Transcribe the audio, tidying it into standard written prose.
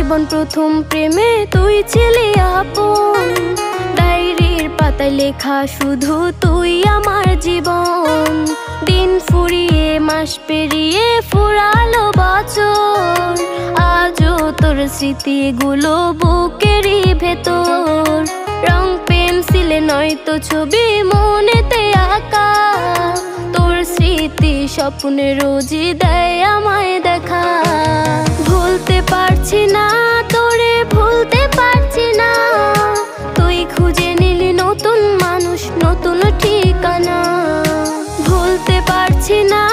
জীবন প্রথম প্রেমে তুই ছিলি আপন, ডায়েরির পাতায় লেখা শুধু তুই আমার জীবন। দিন ফুরিয়ে মাস পেরিয়ে ফুরালো বছর, আজও তোর স্মৃতিগুলো বুকেরই ভেতর। রং পেন্সিলে নয়তো ছবি মনেতে আঁকা, তোর স্মৃতি স্বপ্নে রোজই দেয় আমায় দেখা। ভুলতে পারছি না তোরে, ভুলতে পারছি না, তুই খুঁজে নিলি নতুন মানুষ, নতুন ঠিকানা। ভুলতে পারছি না